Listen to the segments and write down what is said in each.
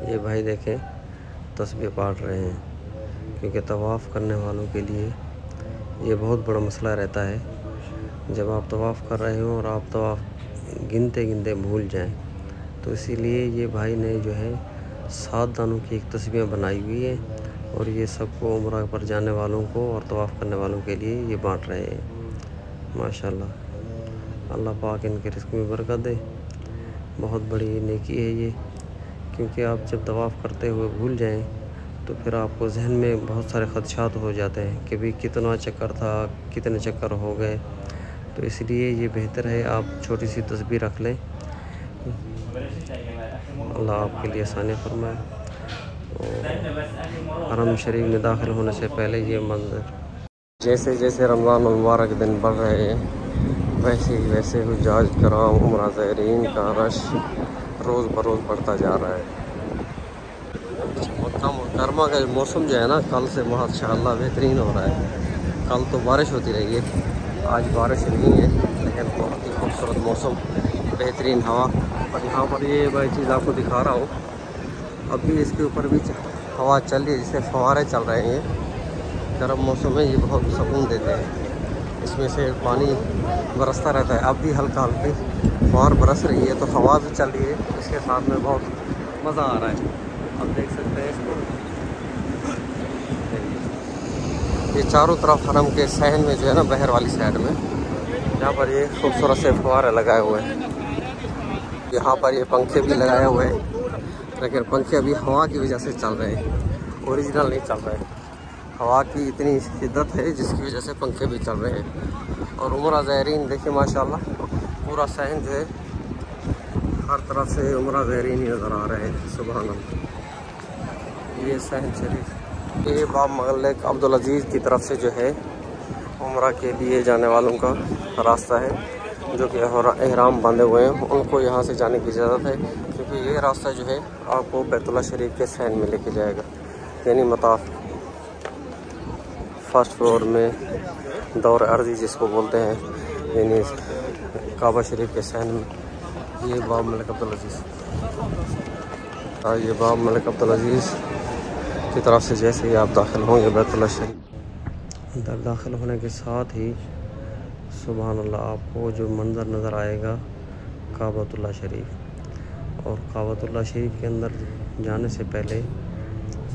یہ بھائی دیکھیں تسبیح پاڑھ رہے ہیں، کیونکہ طواف کرنے والوں کے لیے یہ بہت بڑا مسئلہ رہتا ہے۔ جب آپ طواف کر رہے ہوں اور آپ طواف گنتے گنتے بھول جائیں، تو اسی لیے یہ بھائی نے جو ہے 7 دانوں کی ایک تسبیح بنائی ہوئی ہے، اور یہ سب کو عمرہ پر جانے والوں کو اور طواف کرنے والوں کے لیے یہ بانٹ رہے ہیں۔ ماشاءاللہ، اللہ پاک ان کے رزق میں برکت دے۔ بہت بڑی نیکی ہے یہ، کیونکہ آپ جب طواف کرتے ہوئے بھول جائیں تو پھر آپ کو ذہن میں بہت سارے خدشات ہو جاتے ہیں کہ بھی کتنا چکر تھا، کتنے چکر ہو گئے۔ تو اس لیے یہ بہتر ہے آپ چھوٹی سی تسبیح رکھ لیں۔ اللہ آپ کے لیے آسانی فرمائے۔ حرم شریف میں داخل ہونے سے پہلے یہ منظر، جیسے جیسے رمضان المبارک دن بڑھ رہے ہیں، ویسے حجاج کرام عمرہ زائرین کا رش روز بروز بڑھتا جا رہا ہے۔ مکہ مکرمہ کا موسم جو ہے نا، کل سے ماشاءاللہ بہترین ہو رہا ہے۔ کل تو بارش ہوتی رہی ہے، آج بارش نہیں ہے، لیکن بہت ہی خوبصورت موسم، بہترین ہوا۔ اور یہاں پر یہ بھائی چیز آپ کو دکھا رہا ہوں، اب بھی اس کے اوپر بھی ہوا چل رہی ہے، جسے فوارے چل رہے ہیں۔ گرم موسم میں یہ بہت سکون دیتے ہیں، اس میں سے پانی برستا رہتا ہے۔ اب بھی ہلکا ہلکی فوار برس رہی ہے، تو ہوا بھی چل رہی ہے، اس کے ساتھ میں بہت مزہ آ رہا ہے۔ اب دیکھ سکتے ہیں اس کو، یہ چاروں طرف حرم کے صحن میں جو ہے نا، بحر والی سائڈ میں، یہاں پر یہ خوبصورت سے فوارے لگائے ہوئے ہیں۔ یہاں پر یہ پنکھے بھی لگائے ہوئے ہیں، لیکن پنکھے ابھی ہوا کی وجہ سے چل رہے ہیں، اوریجنل نہیں چل رہے۔ ہوا کی اتنی شدت ہے جس کی وجہ سے پنکھے بھی چل رہے ہیں۔ اور عمرہ زائرین دیکھیں ماشاءاللہ، پورا صحن جو ہے ہر طرف سے عمرہ زائرین ہی نظر آ رہے ہیں۔ سبحان اللہ، یہ صحن شریف، یہ باب ملک عبدالعزیز کی طرف سے جو ہے عمرہ کے لیے جانے والوں کا راستہ ہے، جو کہ احرام باندھے ہوئے ہیں، ان کو یہاں سے جانے کی اجازت ہے، کیونکہ یہ راستہ جو ہے آپ کو بیت اللہ شریف کے صحن میں لے کے جائے گا، یعنی مطاف فرسٹ فلور میں دور عرضی جس کو بولتے ہیں، یعنی کعبہ شریف کے صحن میں۔ یہ باب ملک عبدالعزیز، یہ باب ملک عبدالعزیز کی طرف سے جیسے ہی آپ داخل ہوں گے بیت اللہ شریف، اندر داخل ہونے کے ساتھ ہی سبحان اللہ آپ کو جو منظر نظر آئے گا کعبۃ اللہ شریف۔ اور کعبۃ اللہ شریف کے اندر جانے سے پہلے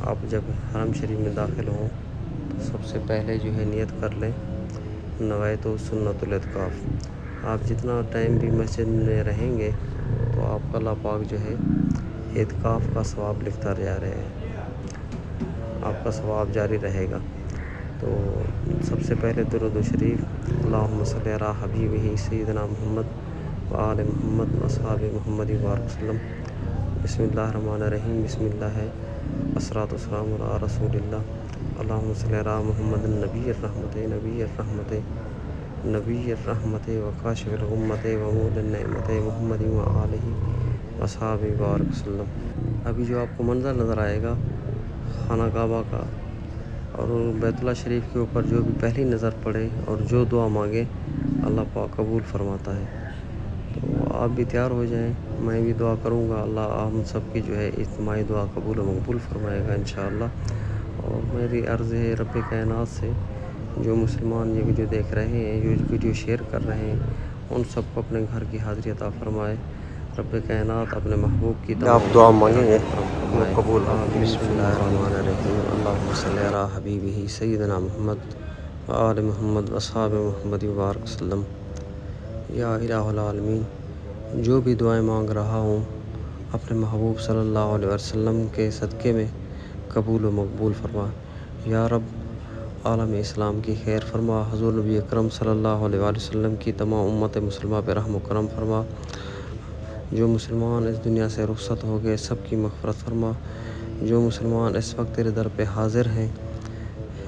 آپ جب حرم شریف میں داخل ہوں تو سب سے پہلے جو ہے نیت کر لیں، نویت سنت الاعتکاف۔ آپ جتنا ٹائم بھی مسجد میں رہیں گے تو آپ کا اللہ پاک جو ہے اعتکاف کا ثواب لکھتا جا رہے ہیں، آپ کا ثواب جاری رہے گا۔ تو سب سے پہلے درود و شریف، اللہم صلی علی حبیبہ سیدنا محمد وآل محمد واصحاب محمد وبارک وسلم۔ بسم اللہ الرحمن الرحیم، بسم اللہ ہے، الصلاۃ والسلام علی رسول اللہ، اللہم صلی علی محمد النبی الرحمت، نبی الرحمت، نبی الرحمت وکاشف الغمت ومول النعمت محمد وآلہ واصحاب وبارک وسلم۔ ابھی جو آپ کو منظر نظر آئے گا خانہ کعبہ کا اور بیت اللہ شریف کے اوپر، جو بھی پہلی نظر پڑے اور جو دعا مانگے اللہ پاک قبول فرماتا ہے۔ تو آپ بھی تیار ہو جائیں، میں بھی دعا کروں گا، اللہ ہم سب کی جو ہے اجتماعی دعا قبول و مقبول فرمائے گا انشاءاللہ۔ اور میری عرض ہے رب کائنات سے، جو مسلمان یہ ویڈیو دیکھ رہے ہیں، جو ویڈیو شیئر کر رہے ہیں، ان سب کو اپنے گھر کی حاضری عطا فرمائے۔ رب کائنات اپنے محبوب کی آپ دعا مانگیں گے قبول۔ بسم اللہ الرحمن الرحیم، اللہم صلی علی حبیبہ سیدنا محمد وآل محمد واصحاب محمد وبارک وسلم۔ یا الہ العالمین، جو بھی دعائیں مانگ رہا ہوں اپنے محبوب صلی اللہ علیہ وسلم کے صدقے میں قبول و مقبول فرما۔ یا رب عالم اسلام کی خیر فرما، حضور نبی اکرم صلی اللہ علیہ وسلم کی تمام امت مسلمہ پہ رحم و کرم فرما۔ جو مسلمان اس دنیا سے رخصت ہو گئے سب کی مغفرت فرما۔ جو مسلمان اس وقت تیرے در پہ حاضر ہیں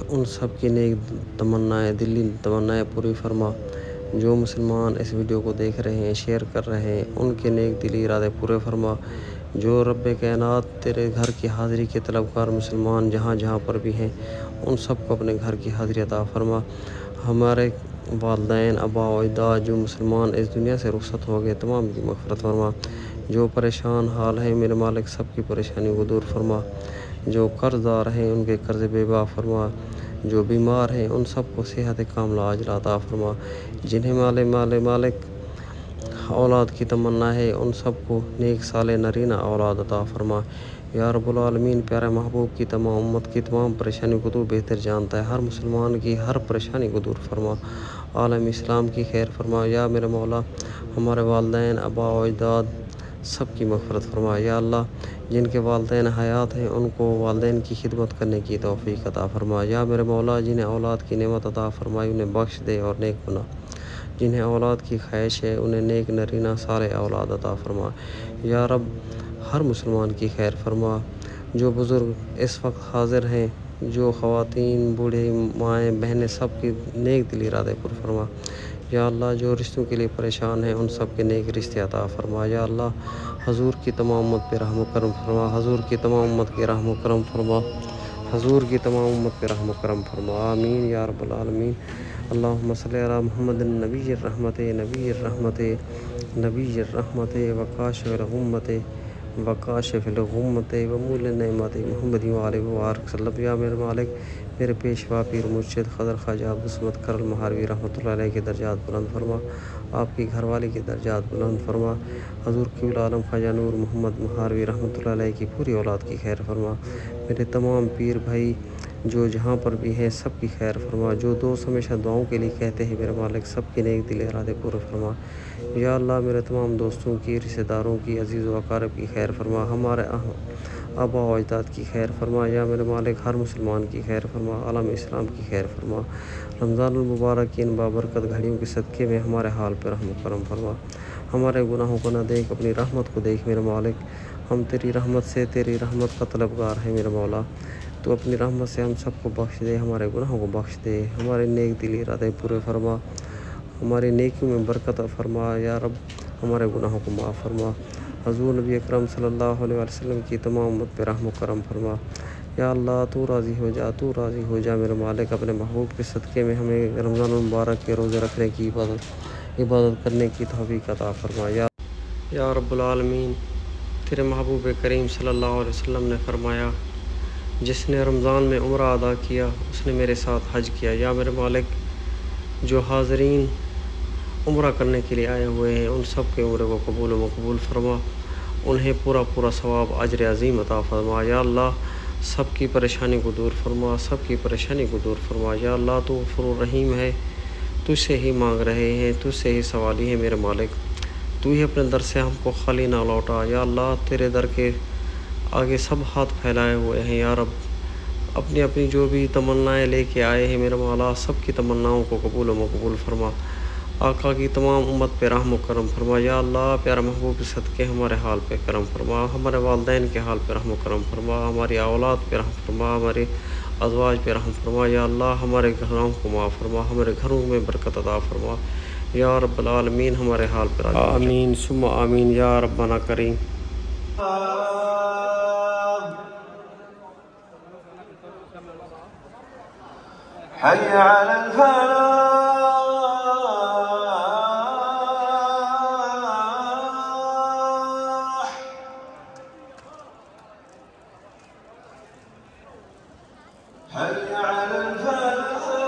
ان سب کی نیک تمنائیں، دلی تمنائیں پوری فرما۔ جو مسلمان اس ویڈیو کو دیکھ رہے ہیں، شیئر کر رہے ہیں، ان کے نیک دلی ارادے پورے فرما۔ جو رب کائنات تیرے گھر کی حاضری کے طلبگار مسلمان جہاں جہاں پر بھی ہیں، ان سب کو اپنے گھر کی حاضری عطا فرما۔ ہمارے والدین، آباء و اجداد جو مسلمان اس دنیا سے رخصت ہو گئے تمام کی مغفرت فرما۔ جو پریشان حال ہیں میرے مالک سب کی پریشانی کو دور فرما، جو قرض دار ہیں ان کے قرض بے بہا فرما، جو بیمار ہیں ان سب کو صحت کاملہ عاجلہ عطا فرما، جنہیں مالک اولاد کی تمنا ہے ان سب کو نیک صالح نرینہ اولاد عطا فرما۔ یا رب العالمین، پیارے محبوب کی تمام امت کی تمام پریشانی کو تو بہتر جانتا ہے، ہر مسلمان کی ہر پریشانی کو دور فرما، عالم اسلام کی خیر فرما۔ یا میرے مولا، ہمارے والدین، آبا و اجداد سب کی مغفرت فرما۔ یا اللہ، جن کے والدین حیات ہیں ان کو والدین کی خدمت کرنے کی توفیق عطا فرما۔ یا میرے مولا، جنہیں اولاد کی نعمت عطا فرمائی انہیں بخش دے اور نیک بنا، جنہیں اولاد کی خواہش ہے انہیں نیک نرینہ صالح اولاد عطا فرما۔ یا رب، ہر مسلمان کی خیر فرما، جو بزرگ اس وقت حاضر ہیں، جو خواتین، بوڑھے، مائیں، بہنیں سب کی نیک دلی ارادے پر فرما۔ یا اللہ، جو رشتوں کے لیے پریشان ہیں ان سب کے نیک رشتے عطا فرما۔ یا اللہ، حضور کی تمام امت پہ رحم و کرم فرما، حضور کی تمام امت کے رحم و کرم فرما، حضور کی تمام امت پہ رحم و کرم فرما، آمین یا رب العالمین۔ اللہم صلی علی محمد نبی الرحمت نبی الرحمت نبی الرحمت وکاشف الغمت وکاشف الغمت ومول نعمت محمد وآلہ وبارک وسلم۔ یا میرے مالک، میرے پیشوا پیر مرشد خضر خواجہ عبدالصمد کرل مہاروی رحمۃ اللہ علیہ کے درجات بلند فرما، آپ کی گھر والی کے درجات بلند فرما، حضور قبلہ عالم خواجہ نور محمد مہاروی رحمۃ اللہ علیہ کی پوری اولاد کی خیر فرما، میرے تمام پیر بھائی جو جہاں پر بھی ہیں سب کی خیر فرما، جو دوست ہمیشہ دعاؤں کے لیے کہتے ہیں میرے مالک سب کے نیک دل ارادے پورے فرما۔ یا اللہ، میرے تمام دوستوں کی، رشتہ داروں کی، عزیز و اقارب کی خیر فرما، ہمارے آبا و اجداد کی خیر فرما۔ یا میرے مالک، ہر مسلمان کی خیر فرما، عالم اسلام کی خیر فرما۔ رمضان المبارک کی ان بابرکت گھڑیوں کے صدقے میں ہمارے حال پر رحم و کرم فرما، ہمارے گناہوں کو نہ دیکھ، اپنی رحمت کو دیکھ میرے مالک، ہم تیری رحمت سے، تیری رحمت کا طلبگار ہیں میرے مولا، تو اپنی رحمت سے ہم سب کو بخش دے، ہمارے گناہوں کو بخش دے، ہمارے نیک دلی ارادے پورے فرما، ہماری نیکیوں میں برکت فرما۔ یا رب، ہمارے گناہوں کو معاف فرما، حضور نبی اکرم صلی اللہ علیہ وسلم کی تمام امت پہ رحم و کرم فرما۔ یا اللہ، تو راضی ہو جا، تو راضی ہو جا میرے مالک، اپنے محبوب کے صدقے میں ہمیں رمضان المبارک کے روزے رکھنے کی عبادت کرنے کی توفیق عطا فرما۔ یا رب العالمین، تیرے محبوب کریم صلی اللہ علیہ وسلم نے فرمایا، جس نے رمضان میں عمرہ ادا کیا اس نے میرے ساتھ حج کیا۔ یا میرے مالک، جو حاضرین عمرہ کرنے کے لیے آئے ہوئے ہیں ان سب کے عمرے کو قبول و مقبول فرما، انہیں پورا ثواب اجر عظیم عطا فرما۔ یا اللہ، سب کی پریشانی کو دور فرما، سب کی پریشانی کو دور فرما۔ یا اللہ، تو غفور الرحیم ہے، تجھ سے ہی مانگ رہے ہیں، تجھ سے ہی سوالی ہے میرے مالک، تو ہی اپنے در سے ہم کو خالی نہ لوٹا۔ یا اللہ، تیرے در کے آگے سب ہاتھ پھیلائے ہوئے ہیں، یا رب اپنی اپنی جو بھی تمنائیں لے کے آئے ہیں میرے مولا، سب کی تمناؤں کو قبول و مقبول فرما، آقا کی تمام امت پہ رحم و کرم فرما۔ یا اللہ، پیارے محبوب کے صدقے ہمارے حال پہ کرم فرما، ہمارے والدین کے حال پہ رحم و کرم فرما، ہماری اولاد پہ رحم فرما، ہمارے ازواج پہ رحم فرما۔ یا اللہ، ہمارے گھروں کو معاف فرما، ہمارے گھروں میں برکت عطا فرما۔ یا رب العالمین، ہمارے حال پہ آمین ثم آمین یا ربنا کریم۔ حي على الفلاح حي على الفلاح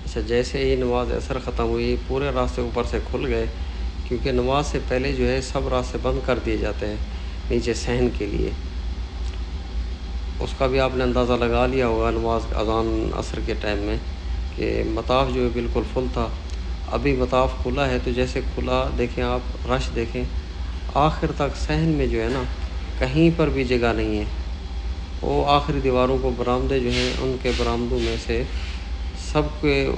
اچھا، جیسے ہی نماز عصر ختم ہوئی پورے راستے اوپر سے کھل گئے، کیونکہ نماز سے پہلے جو ہے سب راستے بند کر دیے جاتے ہیں نیچے صحن کے لیے، اس کا بھی آپ نے اندازہ لگا لیا ہوگا نماز اذان عصر کے ٹائم میں کہ مطاف جو ہے بالکل فل تھا۔ ابھی مطاف کھلا ہے تو جیسے کھلا دیکھیں آپ، رش دیکھیں، آخر تک صحن میں جو ہے نا کہیں پر بھی جگہ نہیں ہے، وہ آخری دیواروں کو برآمدے جو ہیں ان کے برآمدوں میں سے سب کے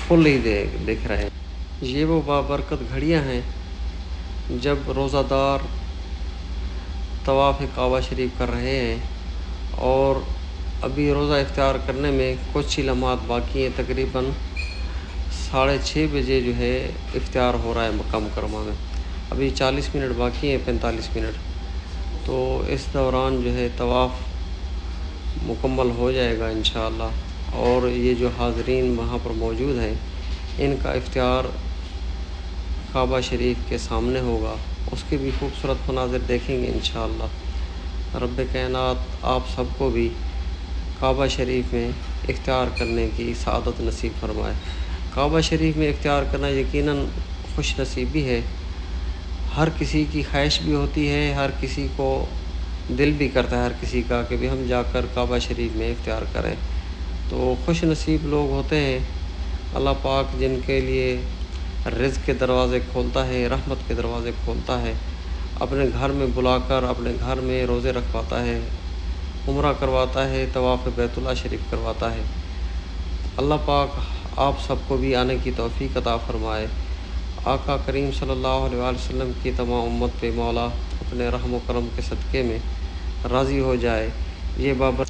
فل ہی دکھ رہے ہیں۔ یہ وہ بابرکت گھڑیاں ہیں جب روزہ دار طواف کعبہ شریف کر رہے ہیں اور ابھی روزہ افطار کرنے میں کچھ ہی لمحات باقی ہیں، تقریباً 6:30 بجے جو ہے افطار ہو رہا ہے مکہ مکرمہ میں، ابھی 40 منٹ باقی ہیں، 45 منٹ، تو اس دوران جو ہے طواف مکمل ہو جائے گا انشاءاللہ، اور یہ جو حاضرین وہاں پر موجود ہیں ان کا افطار کعبہ شریف کے سامنے ہوگا، اس کے بھی خوبصورت مناظر دیکھیں گے انشاءاللہ۔ رب کائنات آپ سب کو بھی کعبہ شریف میں افطار کرنے کی سعادت نصیب فرمائے۔ کعبہ شریف میں افطار کرنا یقیناً خوش نصیبی ہے، ہر کسی کی خواہش بھی ہوتی ہے، ہر کسی کو دل بھی کرتا ہے ہر کسی کا کہ بھی ہم جا کر کعبہ شریف میں افطار کریں، تو خوش نصیب لوگ ہوتے ہیں اللہ پاک جن کے لیے رزق کے دروازے کھولتا ہے، رحمت کے دروازے کھولتا ہے، اپنے گھر میں بلا کر اپنے گھر میں روزے رکھواتا ہے، عمرہ کرواتا ہے، طواف بیت اللہ شریف کرواتا ہے۔ اللہ پاک آپ سب کو بھی آنے کی توفیق عطا فرمائے۔ آقا کریم صلی اللہ علیہ وسلم کی تمام امت پہ مولا اپنے رحم و کرم کے صدقے میں راضی ہو جائے۔ یہ بابر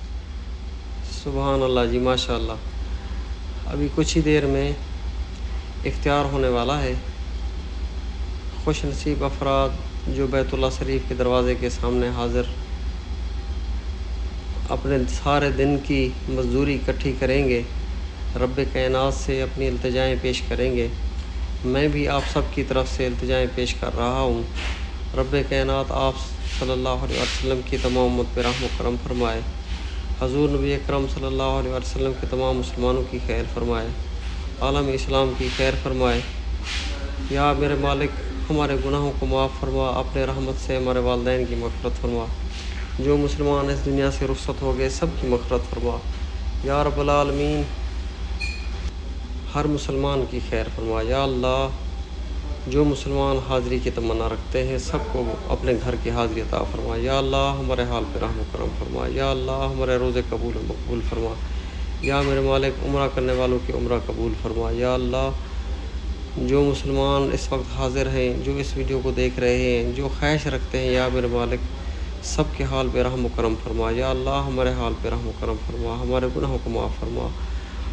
سبحان اللہ جی، ماشاء اللہ، ابھی کچھ ہی دیر میں افطار ہونے والا ہے۔ خوش نصیب افراد جو بیت اللہ شریف کے دروازے کے سامنے حاضر اپنے سارے دن کی مزدوری اکٹھی کریں گے، رب کائنات سے اپنی التجائیں پیش کریں گے۔ میں بھی آپ سب کی طرف سے التجائیں پیش کر رہا ہوں، رب کائنات آپ صلی اللہ علیہ وسلم کی تمام امت پہ رحم و کرم فرمائے، حضور نبی اکرم صلی اللہ علیہ وسلم کے تمام مسلمانوں کی خیر فرمائے، عالم اسلام کی خیر فرمائے۔ یا میرے مالک ہمارے گناہوں کو معاف فرما، اپنے رحمت سے ہمارے والدین کی مغفرت فرما، جو مسلمان اس دنیا سے رخصت ہو گئے سب کی مغفرت فرما، یا رب العالمین ہر مسلمان کی خیر فرما۔ یا اللہ جو مسلمان حاضری کی تمنا رکھتے ہیں سب کو اپنے گھر کی حاضری عطا فرما۔ یا اللہ ہمارے حال پہ رحم و کرم فرما، یا اللہ ہمارے روزے قبول و مقبول فرما، یا میرے مالک عمرہ کرنے والوں کی عمرہ قبول فرما۔ یا اللہ جو مسلمان اس وقت حاضر ہیں، جو اس ویڈیو کو دیکھ رہے ہیں، جو خواہش رکھتے ہیں، یا میرے مالک سب کے حال پہ رحم و کرم فرما۔ یا اللہ ہمارے حال پہ رحم و کرم فرما، ہمارے گناہوں کو معاف فرما،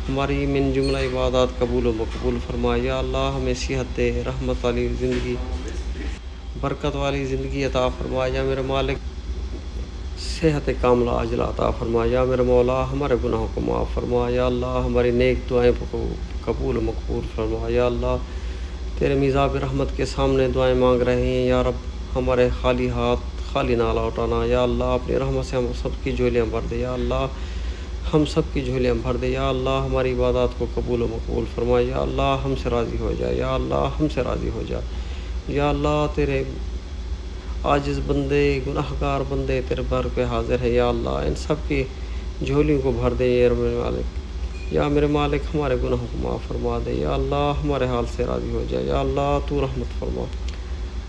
ہماری من جملہ عبادات قبول و مقبول فرما۔ یا اللہ ہمیں صحت دے، رحمت والی زندگی، برکت والی زندگی عطا فرما۔ یا میرے مالک صحت کاملہ عاجلہ عطا فرما۔ یا میرے مولا ہمارے گناہوں کو معاف فرما۔ یا اللہ ہماری نیک دعائیں قبول و مقبول فرما۔ یا اللہ تیرے میزاب رحمت کے سامنے دعائیں مانگ رہے ہیں، یا رب ہمارے خالی ہاتھ خالی نہ لوٹانا۔ یا اللہ اپنی رحمت سے ہم سب کی جھولیاں بھر دے، یا اللہ ہم سب کی جھولیاں بھر دے۔ یا اللہ ہماری عبادات کو قبول و مقبول فرما۔ یا اللہ ہم سے راضی ہو جائے، یا اللہ ہم سے راضی ہو جائے۔ یا اللہ تیرے عاجز بندے، گناہ گار بندے تیرے بر پہ حاضر ہے، یا اللہ ان سب کی جھولیوں کو بھر دے یا میرے مالک۔ یا میرے مالک ہمارے گناہوں کو معاف فرما دے، یا اللہ ہمارے حال سے راضی ہو جائے۔ یا اللہ تو رحمت فرما۔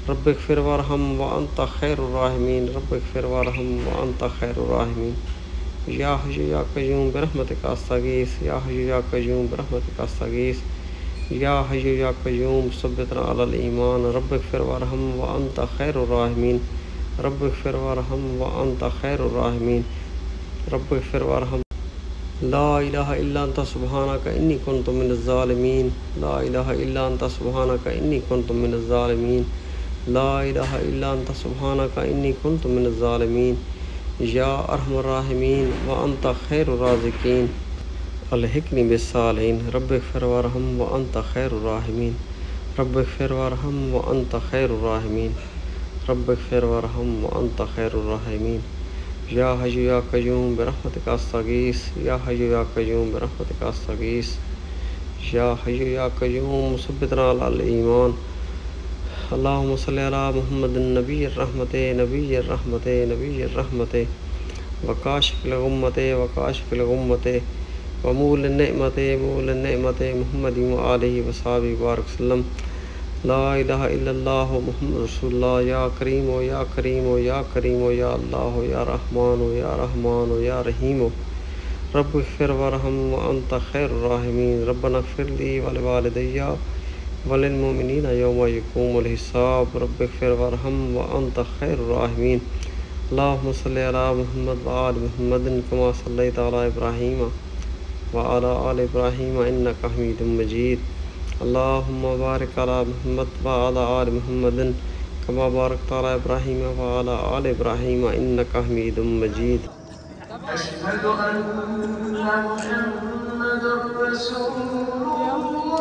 رب اغفر وارحم وانت خیر الراحمین، رب اغفر وارحم وانت خیر الراحمین۔ یا حی یا قیوم برحمتک استغیث، یا حی یا قیوم برحمتک استغیث، یا حی یا قیوم ثبتنا علی الایمان۔ رب اغفر وارحم وانت خیر الراحمین، رب اغفر وارحم وانت خیر الراحمین، رب اغفر وارحم۔ لا الہ الا انت سبحانک انی کنت من الظالمین، لا الہ الا انت سبحانک انی کنت من الظالمین، لا الہ الا انت سبحانک انی کنت من الظالمین۔ یا ارحم الراحمین وانت خیر الرازقین، الحقنی بالصالحین۔ رب اغفر وارحم وانت خیر الراحمین، رب اغفر وارحم وانت خیر الراحمین، رب اغفر وارحم وانت خیر الراحمین۔ یا حی یا قیوم برحمتک استغیث، یا حی یا قیوم برحمتک استغیث، یا حی یا قیوم ثبتنا علی الایمان۔ اللہم صلی علی محمد النبی الرحمت، نبی الرحمت، نبی الرحمت، وکاشف الغمت، وکاشف الغمت، ومول النعمت، مول النعمت، محمد وآلہ وصحبہ وبارک وسلم۔ لا الہ الا اللہ محمد رسول اللہ یا کریم و یا کریم و یا کریم و یا اللہ یا رحمان و یا رحمان و یا رحیم و رب اغفر ورحم وانت خیر الراحمین ربنا اغفر لی ولوالدی وللمؤمنین یوم یقوم الحساب رب اغفر ورحم وانت خیر الراحمین اللہم صلی علی محمد وآل محمد کما صلیت علی ابراہیم وعلی آل ابراہیم انک حمید مجید اللہم بارک علی محمد وعلی آل محمد کما بارکت علی ابراہیم وعلی آل ابراہیم انک حمید مجید أشهد أن محمدا رسول الله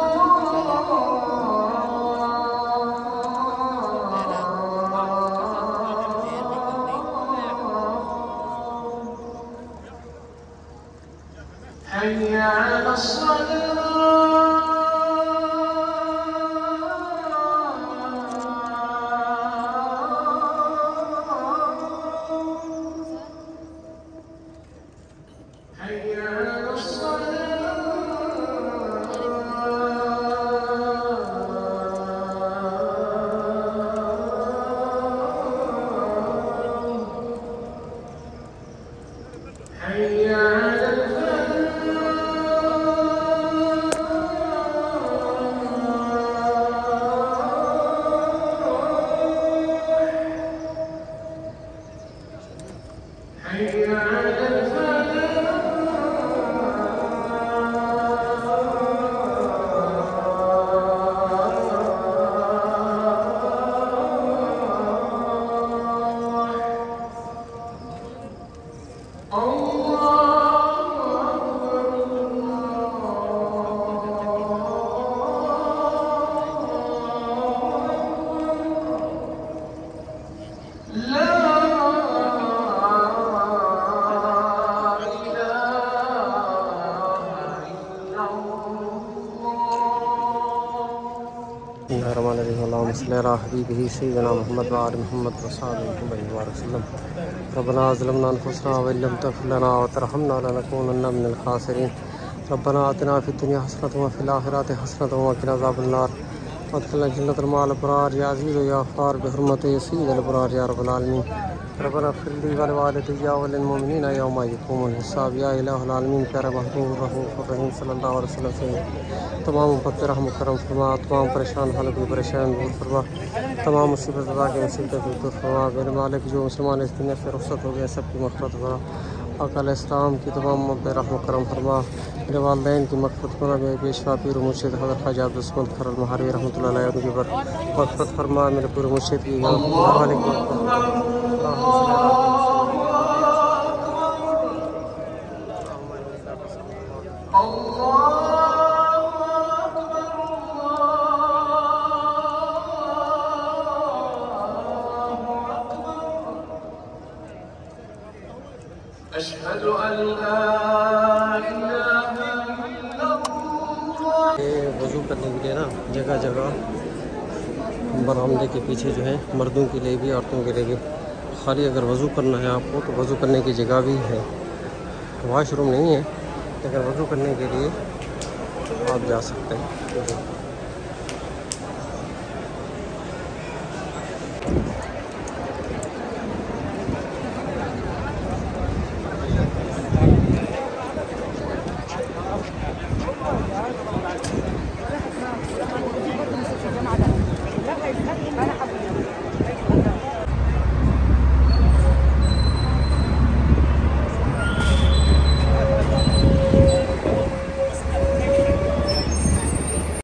حي على اللهم صل على حبيبه سيدنا محمد وعلى محمد وصحبه وسلم ربنا ظلمنا انفسنا وان لم تغفر لنا وترحمنا لنكونن من الخاسرين ربنا آتنا في الدنيا حسنة وفي الآخرة حسنة وقنا عذاب النار وادخلنا جنة مع الأبرار يا عزيز يا غفار بحرمة سيد الأبرار يا رب العالمين ربنا اغفر لي ولوالدي وللمؤمنين يوم يقوم الحساب یا الہ العالمین پیارا محبوب رحیم الرحیم صلی اللہ علیہ وسلم سے تمام امت رحم و کرم فرما تمام پریشان حالت کی پریشان دور فرما تمام مصیبت ادا کے مصیبت دور فرما میرے مالک جو مسلمان اس دنیا سے رخصت ہو گیا سب کی مغفرت فرما آقا علیہ السلام کی تمام امت رحم و کرم فرما میرے والدین کی مغفرت فرما میرے پیشوا پیر و مرشد حضرت خواجہ عبدالصمد خیر المہاری رحمۃ اللہ علیہ ان کی مغفرت فرما میرے پیر و مرشد کی أشهد أن لا إله إلا الله وضو کرنے کے لیے نا جگہ جگہ برآمدے کے پیچھے جو ہے مردوں کے لیے بھی عورتوں کے لیے بھی خالی اگر وضو کرنا ہے آپ کو تو وضو کرنے کی جگہ بھی ہے واش روم نہیں ہے لیکن وضو کرنے کے لیے آپ جا سکتے ہیں